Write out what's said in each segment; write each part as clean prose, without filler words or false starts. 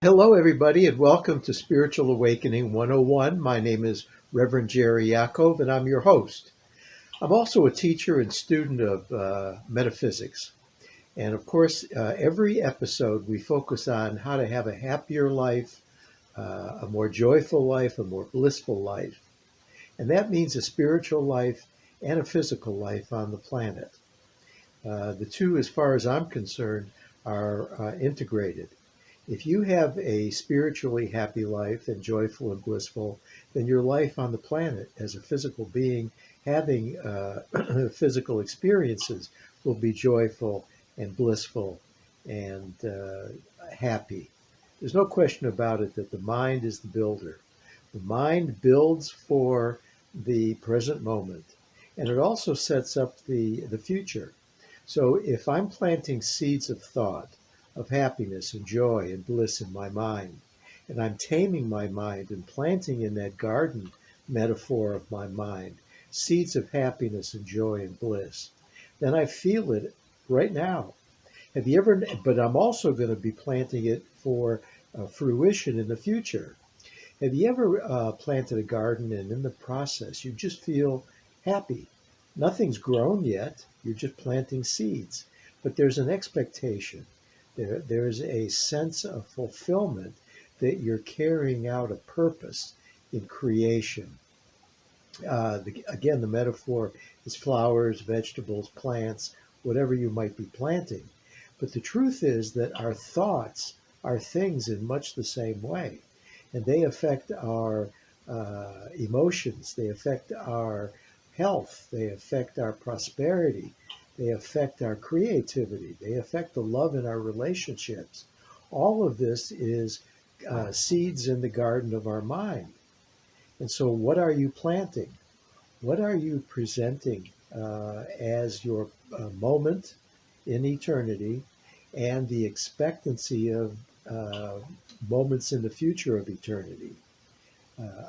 Hello, everybody, and welcome to Spiritual Awakening 101. My name is Reverend Jerry Yakov, and I'm your host. I'm also a teacher and student of metaphysics. And of course, every episode we focus on how to have a happier life, a more joyful life, a more blissful life. And that means a spiritual life and a physical life on the planet. The two, as far as I'm concerned, are integrated. If you have a spiritually happy life and joyful and blissful, then your life on the planet as a physical being having physical experiences will be joyful and blissful and happy. There's no question about it that the mind is the builder. The mind builds for the present moment, and it also sets up the future. So if I'm planting seeds of thought, of happiness and joy and bliss in my mind, and I'm taming my mind and planting in that garden metaphor of my mind seeds of happiness and joy and bliss, then I feel it right now. Have you ever, but I'm also going to be planting it for fruition in the future. Have you ever planted a garden and in the process you just feel happy? Nothing's grown yet. You're just planting seeds, but there's an expectation. There's a sense of fulfillment that you're carrying out a purpose in creation. Again, the metaphor is flowers, vegetables, plants, whatever you might be planting. But the truth is that our thoughts are things in much the same way, and they affect our emotions, they affect our health, they affect our prosperity, they affect our creativity, they affect the love in our relationships. All of this is seeds in the garden of our mind. And so, what are you planting? What are you presenting as your moment in eternity and the expectancy of moments in the future of eternity?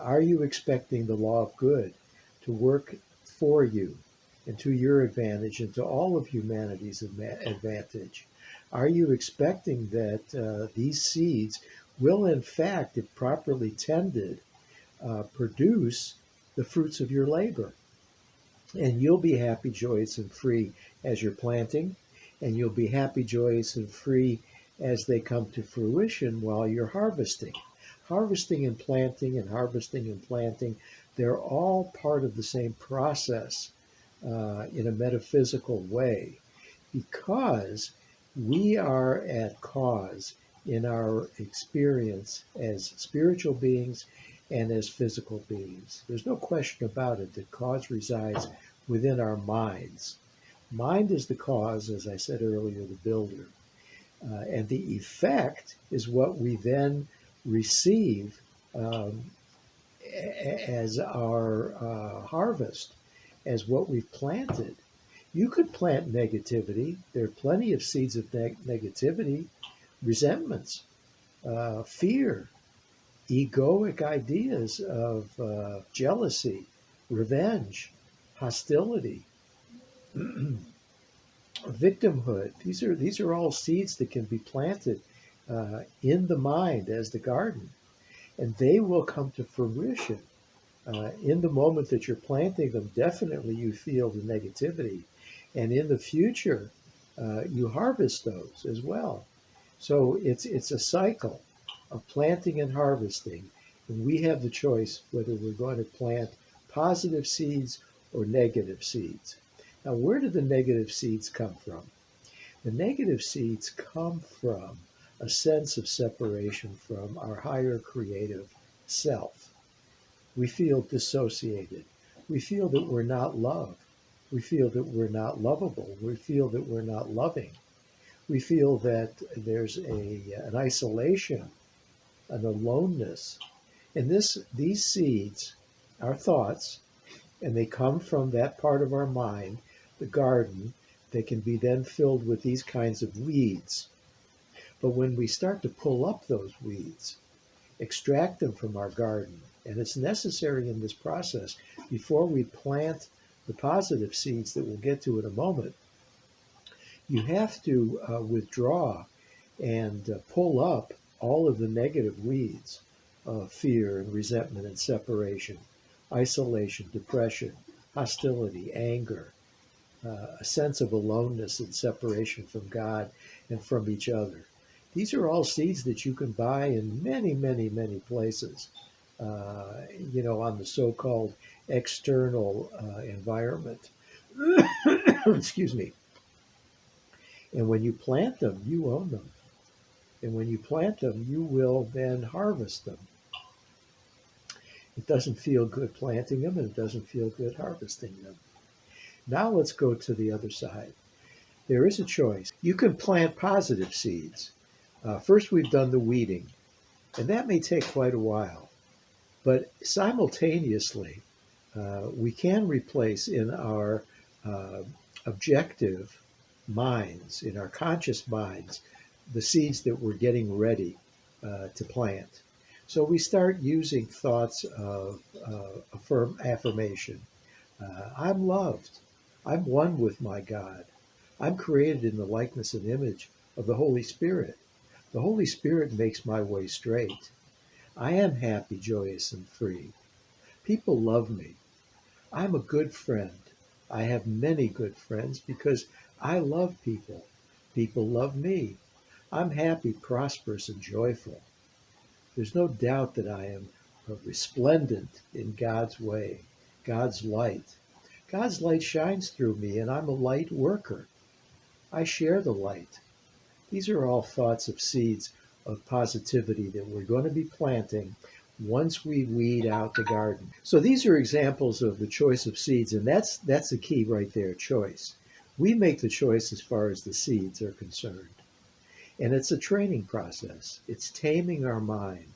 Are you expecting the law of good to work for you and to your advantage and to all of humanity's advantage? Are you expecting that these seeds will, in fact, if properly tended, produce the fruits of your labor? And you'll be happy, joyous, and free as you're planting, and you'll be happy, joyous, and free as they come to fruition while you're harvesting. Harvesting and planting and harvesting and planting, they're all part of the same process in a metaphysical way because we are at cause in our experience as spiritual beings and as physical beings. There's no question about it that cause resides within our minds. Mind is the cause, as I said earlier, the builder. And the effect is what we then receive um, as our harvest, as what we've planted. You could plant negativity. There are plenty of seeds of negativity, resentments, fear, egoic ideas of jealousy, revenge, hostility, victimhood. These are all seeds that can be planted in the mind as the garden, and they will come to fruition. In the moment that you're planting them, definitely you feel the negativity, and in the future, you harvest those as well. So it's a cycle of planting and harvesting, and we have the choice whether we're going to plant positive seeds or negative seeds. Now, where do the negative seeds come from? The negative seeds come from a sense of separation from our higher creative self. We feel dissociated. We feel that we're not loved. We feel that we're not lovable. We feel that we're not loving. We feel that there's an isolation, an aloneness. And these seeds are thoughts, and they come from that part of our mind, the garden, that can be then filled with these kinds of weeds. But when we start to pull up those weeds, extract them from our garden, and it's necessary in this process before we plant the positive seeds that we'll get to in a moment, you have to withdraw and pull up all of the negative weeds of fear and resentment and separation, isolation, depression, hostility, anger, a sense of aloneness and separation from God and from each other. These are all seeds that you can buy in many, many, many places, on the so-called external environment. Excuse me. And when you plant them, you own them. And when you plant them, you will then harvest them. It doesn't feel good planting them, and it doesn't feel good harvesting them. Now let's go to the other side. There is a choice. You can plant positive seeds. First, we've done the weeding, and that may take quite a while. But simultaneously, we can replace in our objective minds, in our conscious minds, the seeds that we're getting ready to plant. So we start using thoughts of affirmation. I'm loved. I'm one with my God. I'm created in the likeness and image of the Holy Spirit. The Holy Spirit makes my way straight. I am happy, joyous, and free. People love me. I'm a good friend. I have many good friends because I love people. People love me. I'm happy, prosperous, and joyful. There's no doubt that I am resplendent in God's way, God's light. God's light shines through me, and I'm a light worker. I share the light. These are all thoughts of seeds of positivity that we're going to be planting once we weed out the garden. So these are examples of the choice of seeds, and that's the key right there, choice. We make the choice as far as the seeds are concerned. And it's a training process. It's taming our mind.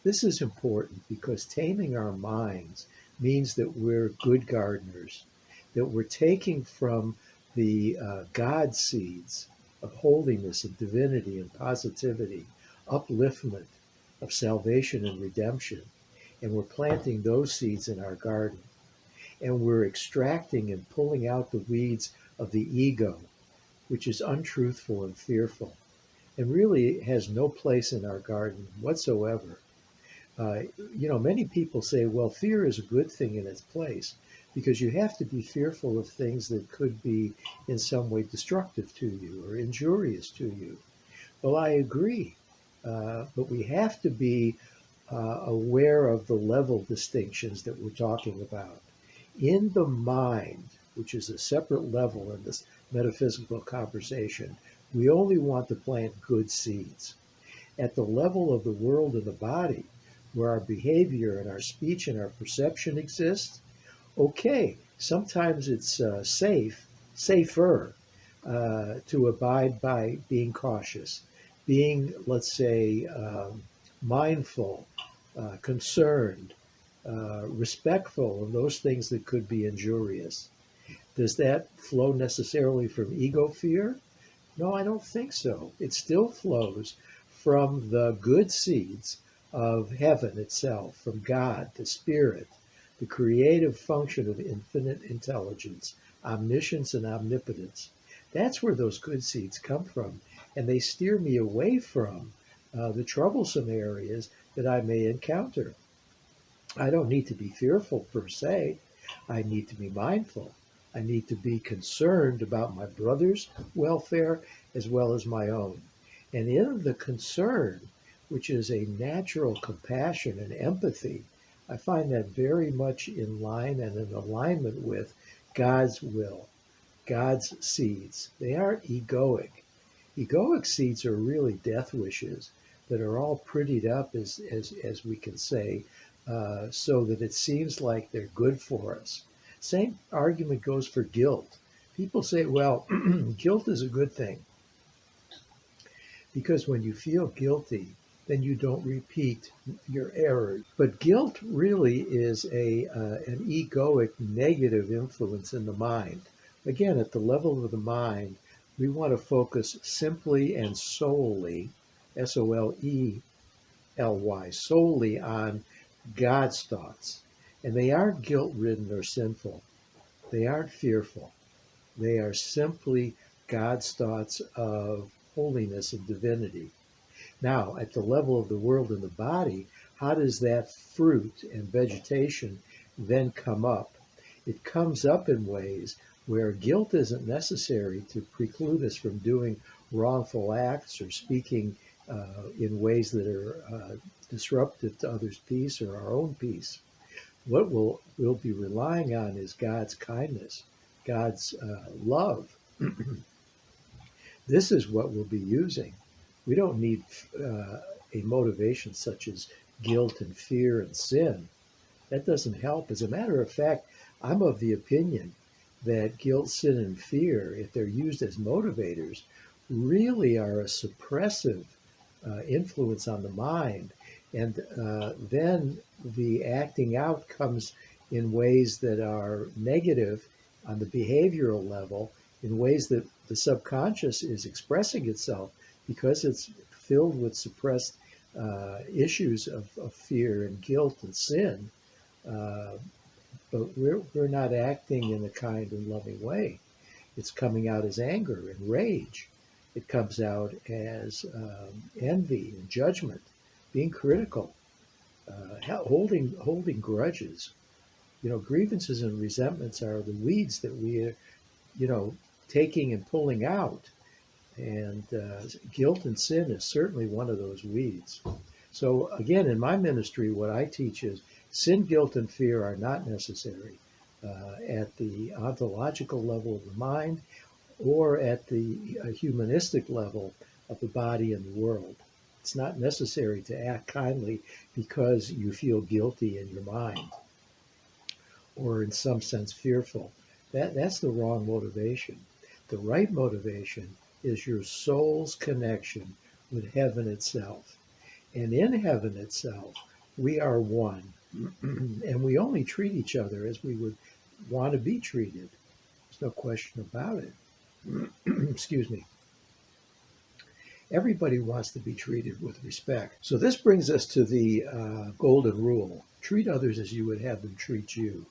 This is important because taming our minds means that we're good gardeners, that we're taking from the God seeds of holiness and divinity and positivity, upliftment, of salvation and redemption, and we're planting those seeds in our garden. And we're extracting and pulling out the weeds of the ego, which is untruthful and fearful, and really has no place in our garden whatsoever. Many people say, well, fear is a good thing in its place because you have to be fearful of things that could be in some way destructive to you or injurious to you. Well, I agree, but we have to be aware of the level distinctions that we're talking about. In the mind, which is a separate level in this metaphysical conversation, we only want to plant good seeds. At the level of the world and the body, where our behavior and our speech and our perception exist, okay, sometimes it's safer to abide by being cautious, being, let's say, mindful, concerned, respectful of those things that could be injurious. Does that flow necessarily from ego fear? No, I don't think so. It still flows from the good seeds of heaven itself, from God, the Spirit, the creative function of infinite intelligence, omniscience, and omnipotence. That's where those good seeds come from, and they steer me away from the troublesome areas that I may encounter. I don't need to be fearful per se. I need to be mindful. I need to be concerned about my brother's welfare as well as my own. And in the concern, which is a natural compassion and empathy, I find that very much in line and in alignment with God's will, God's seeds. They aren't egoic. Egoic seeds are really death wishes that are all prettied up, as we can say, so that it seems like they're good for us. Same argument goes for guilt. People say, well, guilt is a good thing because when you feel guilty, then you don't repeat your errors. But guilt really is an egoic negative influence in the mind. Again, at the level of the mind, we want to focus simply and solely, Solely, solely on God's thoughts. And they aren't guilt-ridden or sinful. They aren't fearful. They are simply God's thoughts of holiness and divinity. Now, at the level of the world and the body, how does that fruit and vegetation then come up? It comes up in ways where guilt isn't necessary to preclude us from doing wrongful acts or speaking in ways that are disruptive to others' peace or our own peace. What we'll be relying on is God's kindness, God's love. This is what we'll be using. We don't need a motivation such as guilt and fear and sin. That doesn't help. As a matter of fact, I'm of the opinion that guilt, sin, and fear, if they're used as motivators, really are a suppressive influence on the mind. And then the acting out comes in ways that are negative on the behavioral level, in ways that the subconscious is expressing itself because it's filled with suppressed issues of fear and guilt and sin. Uh, but we're not acting in a kind and loving way. It's coming out as anger and rage. It comes out as envy and judgment, being critical, holding grudges. Grievances and resentments are the weeds that we are, taking and pulling out. And guilt and sin is certainly one of those weeds. So again, in my ministry, what I teach is sin, guilt, and fear are not necessary at the ontological level of the mind or at the humanistic level of the body and the world. It's not necessary to act kindly because you feel guilty in your mind or in some sense fearful. That's the wrong motivation. The right motivation is your soul's connection with heaven itself. And in heaven itself, we are one. And we only treat each other as we would want to be treated. There's no question about it. Excuse me. Everybody wants to be treated with respect. So this brings us to the golden rule. Treat others as you would have them treat you.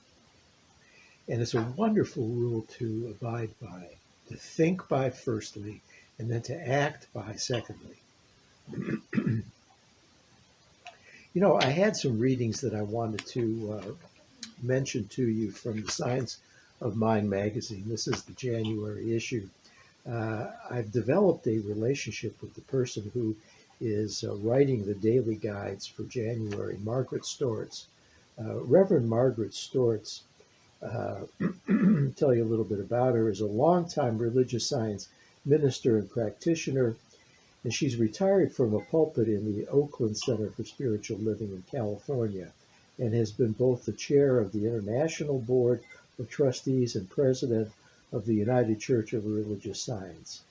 And it's a wonderful rule to abide by, to think by firstly, and then to act by secondly. I had some readings that I wanted to mention to you from the Science of Mind magazine. This is the January issue. I've developed a relationship with the person who is writing the daily guides for January, Margaret Stortz. Reverend Margaret Stortz, tell you a little bit about her, is a longtime religious science minister and practitioner, and she's retired from a pulpit in the Oakland Center for Spiritual Living in California, and has been both the chair of the International Board of Trustees and president of the United Church of Religious Science.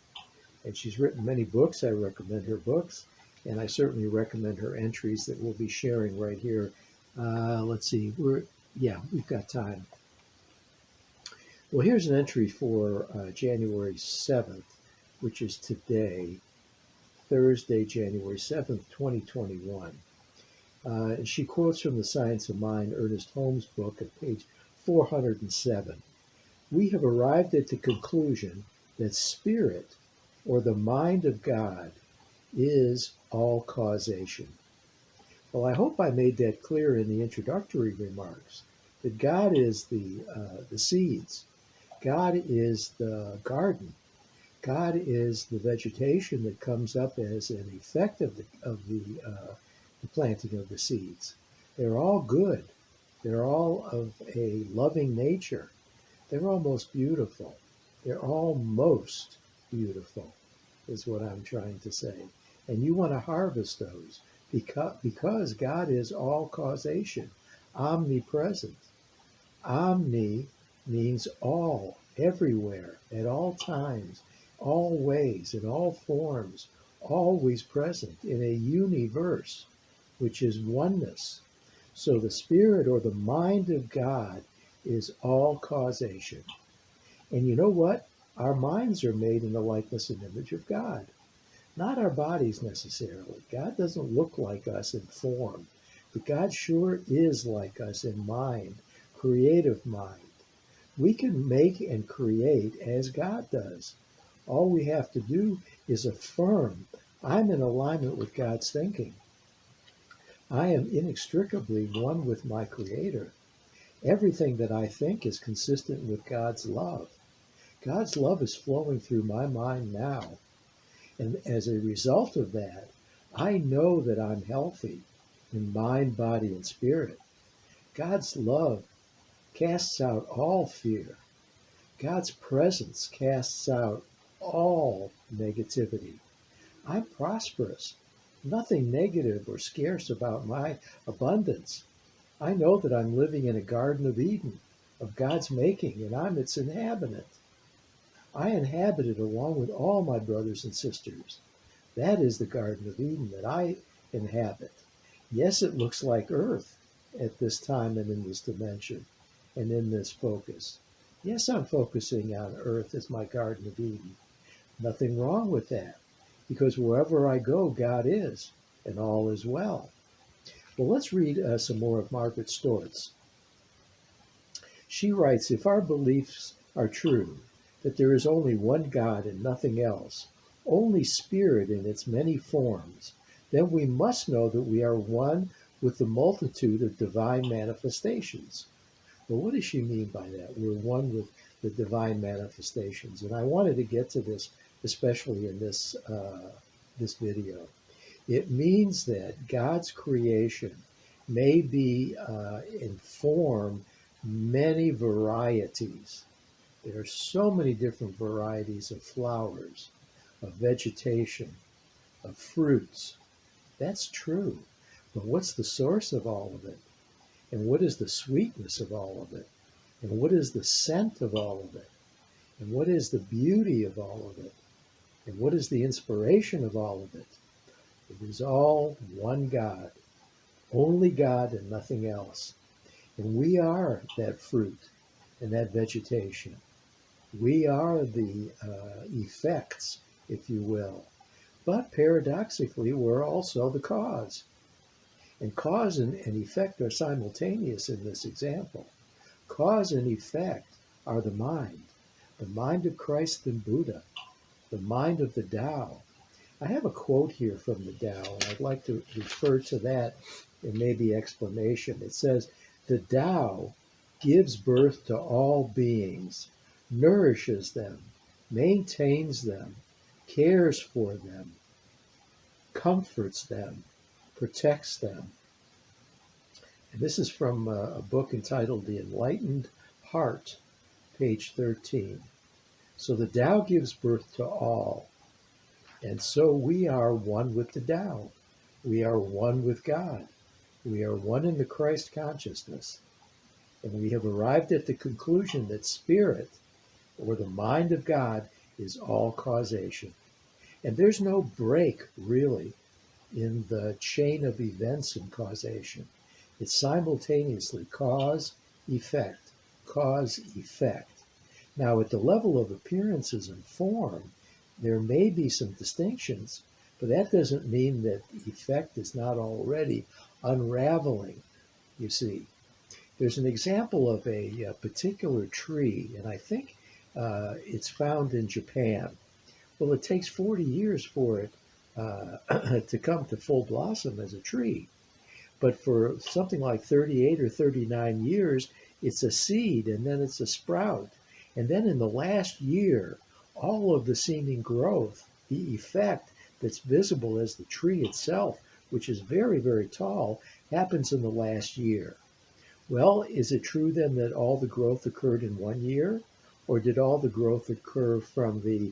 And she's written many books. I recommend her books, and I certainly recommend her entries that we'll be sharing right here. Let's see, we've got time. Well, here's an entry for January 7th, which is today, Thursday, January 7th, 2021. She quotes from the Science of Mind, Ernest Holmes' book at page 407. We have arrived at the conclusion that spirit, or the mind of God, is all causation. Well, I hope I made that clear in the introductory remarks, that God is the seeds. God is the garden. God is the vegetation that comes up as an effect of the planting of the seeds. They're all good. They're all of a loving nature. They're almost beautiful. They're almost beautiful, is what I'm trying to say. And you want to harvest those because God is all causation, omnipresent. Omni means all, everywhere, at all times, all ways, in all forms, always present in a universe, which is oneness. So the spirit or the mind of God is all causation. And you know what? Our minds are made in the likeness and image of God, not our bodies necessarily. God doesn't look like us in form, but God sure is like us in mind, creative mind. We can make and create as God does. All we have to do is affirm I'm in alignment with God's thinking. I am inextricably one with my Creator. Everything that I think is consistent with God's love. God's love is flowing through my mind now. And as a result of that, I know that I'm healthy in mind, body, and spirit. God's love casts out all fear. God's presence casts out all negativity. I'm prosperous. Nothing negative or scarce about my abundance. I know that I'm living in a Garden of Eden, of God's making, and I'm its inhabitant. I inhabit it along with all my brothers and sisters. That is the Garden of Eden that I inhabit. Yes, it looks like Earth at this time and in this dimension and in this focus. Yes, I'm focusing on Earth as my Garden of Eden. Nothing wrong with that, because wherever I go, God is, and all is well. Well, let's read some more of Margaret Stortz. She writes, if our beliefs are true, that there is only one God and nothing else, only spirit in its many forms, then we must know that we are one with the multitude of divine manifestations. Well, what does she mean by that? We're one with the divine manifestations. And I wanted to get to this, especially in this video. It means that God's creation may be in form many varieties. There are so many different varieties of flowers, of vegetation, of fruits. That's true. But what's the source of all of it? And what is the sweetness of all of it? And what is the scent of all of it? And what is the beauty of all of it? And what is the inspiration of all of it? It is all one God, only God and nothing else. And we are that fruit and that vegetation. We are the effects, if you will. But paradoxically, we're also the cause. And cause and effect are simultaneous in this example. Cause and effect are the mind of Christ and Buddha, the mind of the Tao. I have a quote here from the Tao, and I'd like to refer to that and maybe explanation. It says, the Tao gives birth to all beings, nourishes them, maintains them, cares for them, comforts them, protects them. And this is from a book entitled The Enlightened Heart, page 13. So the Tao gives birth to all. And so we are one with the Tao. We are one with God. We are one in the Christ consciousness. And we have arrived at the conclusion that spirit, or the mind of God, is all causation. And there's no break, really, in the chain of events in causation. It's simultaneously cause, effect, cause, effect. Now, at the level of appearances and form, there may be some distinctions, but that doesn't mean that the effect is not already unraveling, you see. There's an example of a particular tree, and I think it's found in Japan. Well, it takes 40 years for it to come to full blossom as a tree. But for something like 38 or 39 years, it's a seed, and then it's a sprout. And then in the last year, all of the seeming growth, the effect that's visible as the tree itself, which is very, very tall, happens in the last year. Well, is it true then that all the growth occurred in 1 year? Or did all the growth occur from the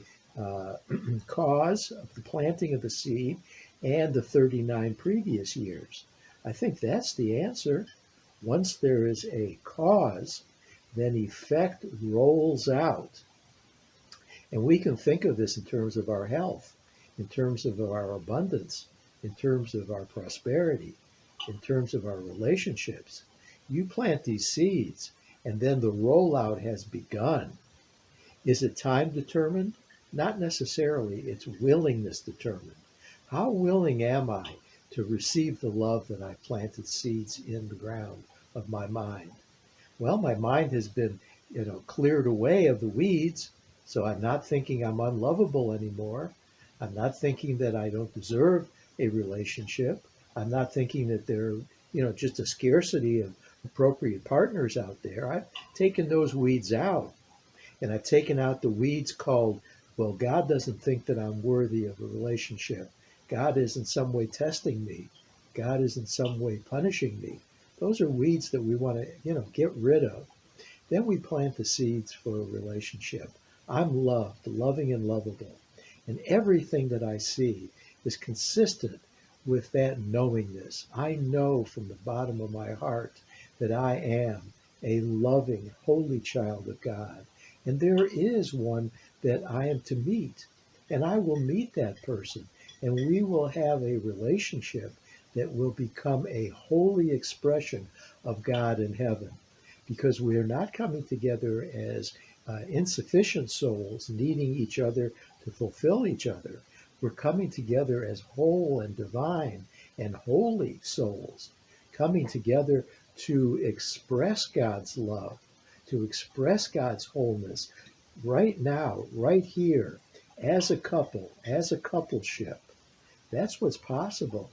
cause of the planting of the seed and the 39 previous years? I think that's the answer. Once there is a cause, then effect rolls out. And we can think of this in terms of our health, in terms of our abundance, in terms of our prosperity, in terms of our relationships. You plant these seeds, and then the rollout has begun. Is it time determined? Not necessarily. It's willingness determined. How willing am I to receive the love that I planted seeds in the ground of my mind? Well, my mind has been, cleared away of the weeds, so I'm not thinking I'm unlovable anymore. I'm not thinking that I don't deserve a relationship. I'm not thinking that there, just a scarcity of appropriate partners out there. I've taken those weeds out, and I've taken out the weeds called, well, God doesn't think that I'm worthy of a relationship. God is in some way testing me. God is in some way punishing me. Those are weeds that we want to, get rid of. Then we plant the seeds for a relationship. I'm loved, loving and lovable. And everything that I see is consistent with that knowingness. I know from the bottom of my heart that I am a loving, holy child of God. And there is one that I am to meet. And I will meet that person. And we will have a relationship that will become a holy expression of God in heaven, because we are not coming together as insufficient souls needing each other to fulfill each other. We're coming together as whole and divine and holy souls, coming together to express God's love, to express God's wholeness right now, right here, as a couple, as a coupleship. That's what's possible.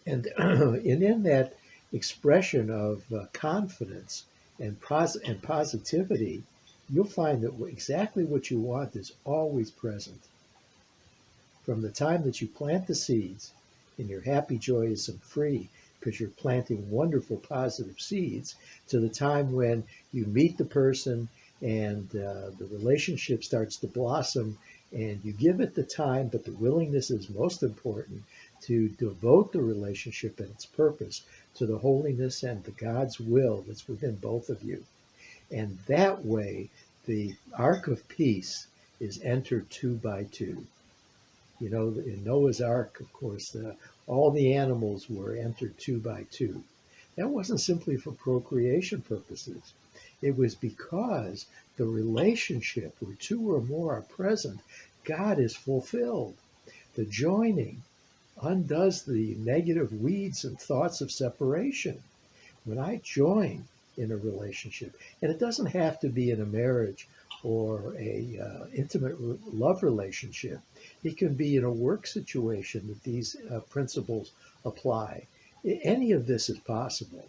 And, and in that expression of confidence and positivity, you'll find that exactly what you want is always present. From the time that you plant the seeds and you're happy, joyous, and free because you're planting wonderful, positive seeds, to the time when you meet the person and the relationship starts to blossom, and you give it the time, but the willingness is most important to devote the relationship and its purpose to the holiness and the God's will that's within both of you. And that way, the ark of peace is entered two by two. In Noah's Ark, of course, all the animals were entered two by two. That wasn't simply for procreation purposes. It was because the relationship where two or more are present, God is fulfilled. The joining undoes the negative weeds and thoughts of separation. When I join in a relationship, and it doesn't have to be in a marriage or a intimate love relationship, it can be in a work situation that these principles apply. Any of this is possible.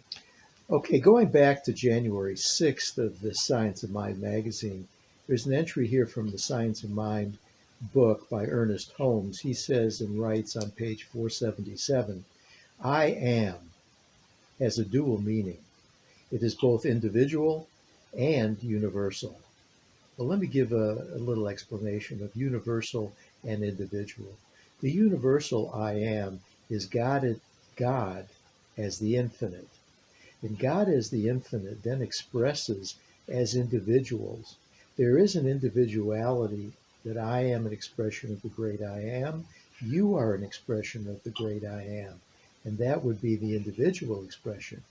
Okay, going back to January 6th of the Science of Mind magazine, there's an entry here from the Science of Mind book by Ernest Holmes. He says and writes on page 477, I am has a dual meaning. It is both individual and universal. Well, let me give a little explanation of universal and individual. The universal I am is God as the infinite. And God as the infinite then expresses as individuals. There is an individuality that I am an expression of the great I am. You are an expression of the great I am. And that would be the individual expression.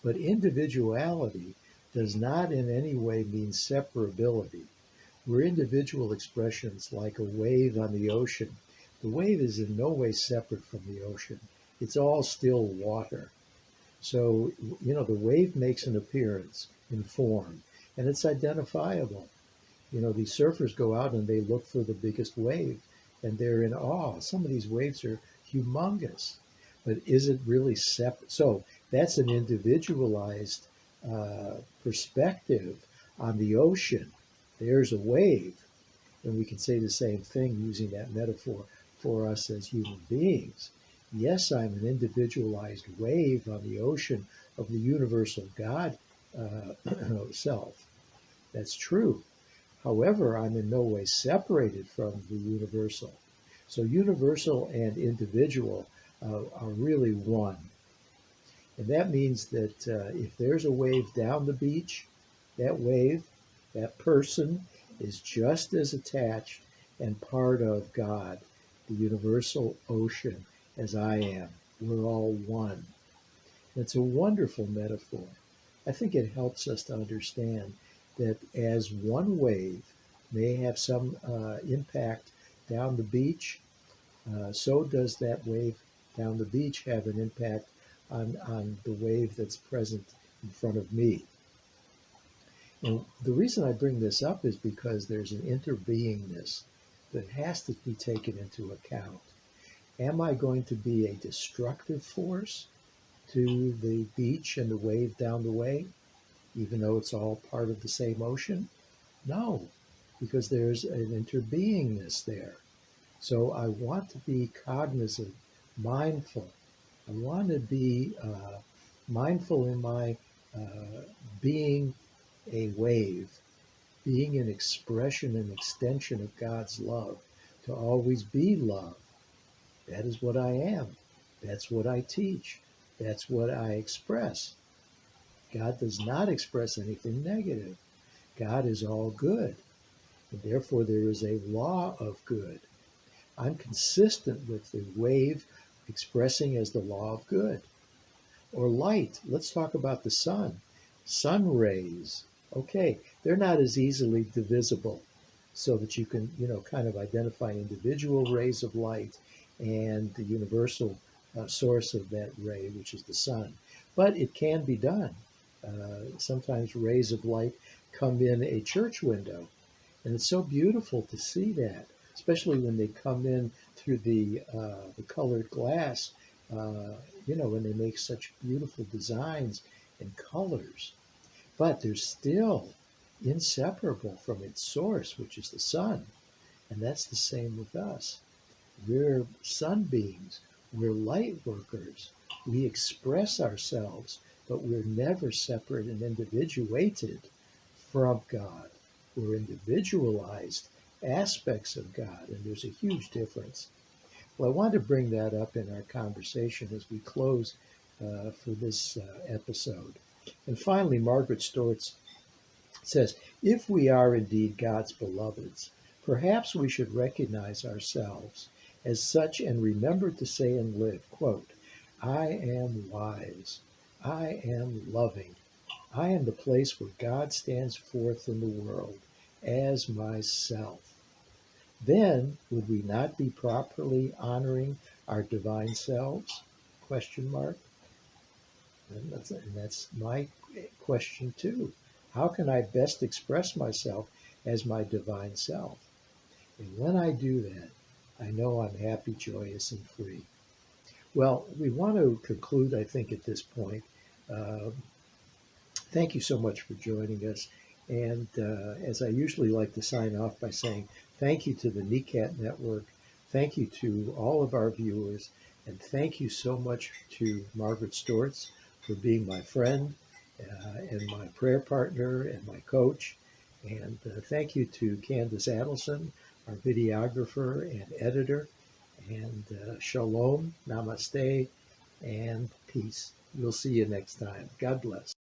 But individuality does not in any way mean separability. We're individual expressions like a wave on the ocean. The wave is in no way separate from the ocean. It's all still water. So, the wave makes an appearance in form, and it's identifiable. These surfers go out and they look for the biggest wave, and they're in awe. Some of these waves are humongous, but is it really separate? So that's an individualized perspective on the ocean. There's a wave, and we can say the same thing using that metaphor for us as human beings. Yes, I'm an individualized wave on the ocean of the universal God self. That's true. However, I'm in no way separated from the universal. So universal and individual are really one. And that means that if there's a wave down the beach, that wave, that person is just as attached and part of God, the universal ocean, as I am. We're all one. It's a wonderful metaphor. I think it helps us to understand that as one wave may have some impact down the beach, so does that wave down the beach have an impact on the wave that's present in front of me. And the reason I bring this up is because there's an interbeingness that has to be taken into account. Am I going to be a destructive force to the beach and the wave down the way, even though it's all part of the same ocean? No, because there's an interbeingness there. So I want to be cognizant, mindful. I want to be mindful in my being a wave, being an expression and extension of God's love, to always be love. That is what I am. That's what I teach. That's what I express. God does not express anything negative. God is all good. And therefore, there is a law of good. I'm consistent with the wave expressing as the law of good. Or light. Let's talk about the sun. Sun rays. Okay, they're not as easily divisible so that you can, kind of identify individual rays of light and the universal source of that ray, which is the sun. But it can be done. Sometimes rays of light come in a church window, and it's so beautiful to see that, especially when they come in through the colored glass, when they make such beautiful designs and colors. But they're still inseparable from its source, which is the sun. And that's the same with us. We're sunbeams. We're light workers. We express ourselves, but we're never separate and individuated from God. We're individualized aspects of God, and there's a huge difference. Well, I want to bring that up in our conversation as we close for this episode. And finally, Margaret Stortz says, if we are indeed God's beloveds, perhaps we should recognize ourselves as such and remember to say and live, quote, I am wise. I am loving. I am the place where God stands forth in the world as myself. Then would we not be properly honoring our divine selves? Question mark. And that's my question too. How can I best express myself as my divine self? And when I do that, I know I'm happy, joyous, and free. Well, we want to conclude, I think, at this point. Uh, Thank you so much for joining us. And as I usually like to sign off by saying thank you to the NECAT Network, thank you to all of our viewers, and thank you so much to Margaret Stortz for being my friend and my prayer partner and my coach. And thank you to Candace Adelson, our videographer and editor. And shalom, namaste, and peace. We'll see you next time. God bless.